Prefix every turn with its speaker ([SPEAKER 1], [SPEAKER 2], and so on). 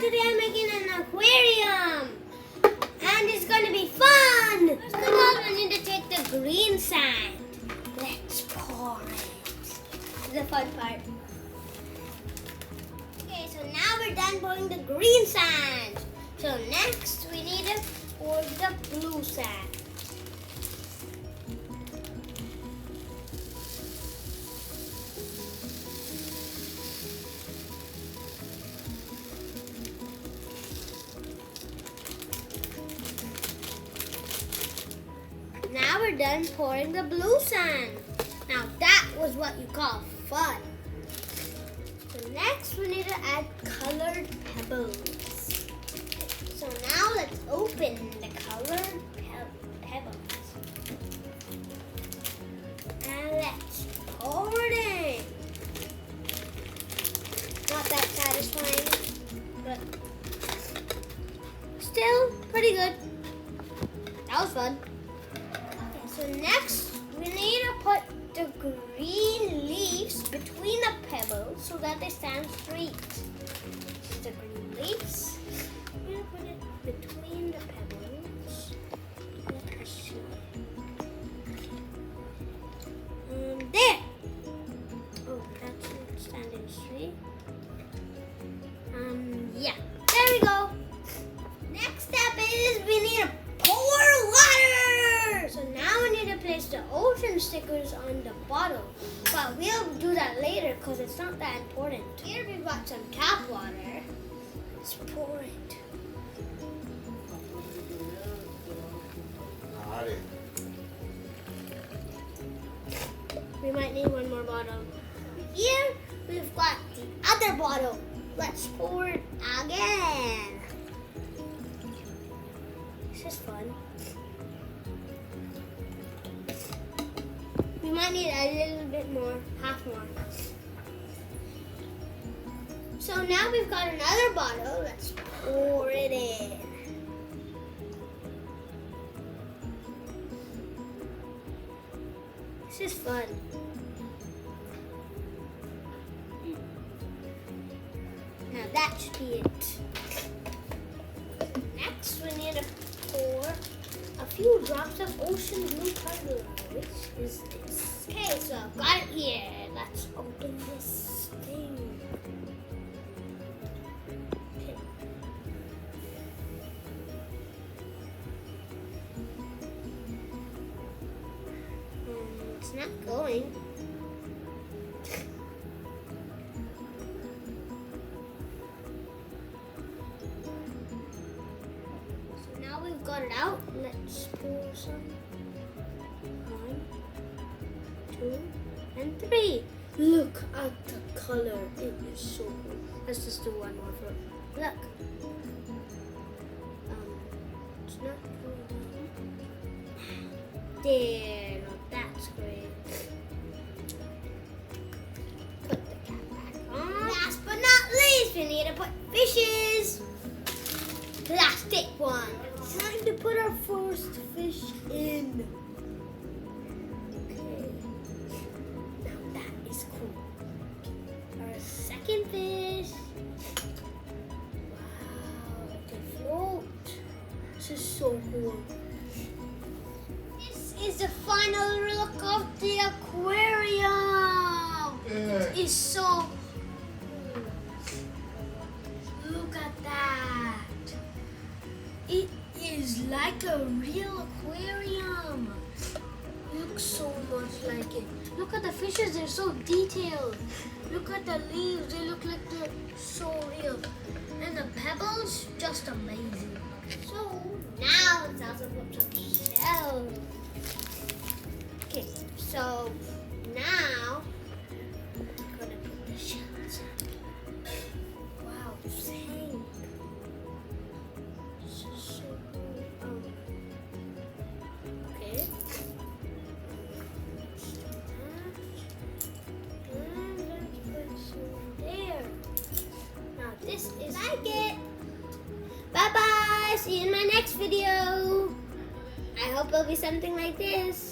[SPEAKER 1] today I'm making an aquarium. And it's going to be fun. First of all, we need to take the green sand. Let's pour it. This is the fun part. Okay, so now we're done pouring the green sand. So next we need to pour the blue sand. Now we're done pouring the blue sand. Now that was what you call fun. So next we need to add colored pebbles. So now let's open the colored pebbles. And let's pour it in. Not that satisfying, but still pretty good. That was fun. So next, we need to put the green leaves between the pebbles so that they stand straight. The green leaves, we're going to put it between the pebbles. Let us see. There! Oh, that's not standing straight. Yeah, there we go. Next step is we need to pour water. So now we need to place the ocean stickers on the bottle. But we'll do that later because it's not that important. Here we've got some tap water. Let's pour it. We might need one more bottle. Here we've got the other bottle. Let's pour it again. This is fun. We might need a little bit more, half more. So now we've got another bottle. Let's pour it in. This is fun. Now that should be it. Next we need to pour a few drops of ocean blue powder. Which is this? Okay, so I've got it here. Let's open this thing. Okay. It's not going. We've got it out. Let's pour some. 1, 2, and 3. Look at the color. It is so cool. Let's just do one more for look. It's not going down. There. Now that's great. Put the cap back on. Last but not least, we need to put fishes. Plastic one. Time to put our first fish in. Okay. Now that is cool. Our second fish. Wow, it can float. This is so cool. This is the final look of the aquarium. It is so cool. Look at that. It is like a real aquarium. Looks so much like it. Look at the fishes, they're so detailed. Look at the leaves, they look like they're so real. And the pebbles, just amazing. So now it's also put some shells. Okay, so now I'm gonna put the shells. Wow, same. Okay. There. Now this is like it. Bye bye. See you in my next video. I hope it'll be something like this.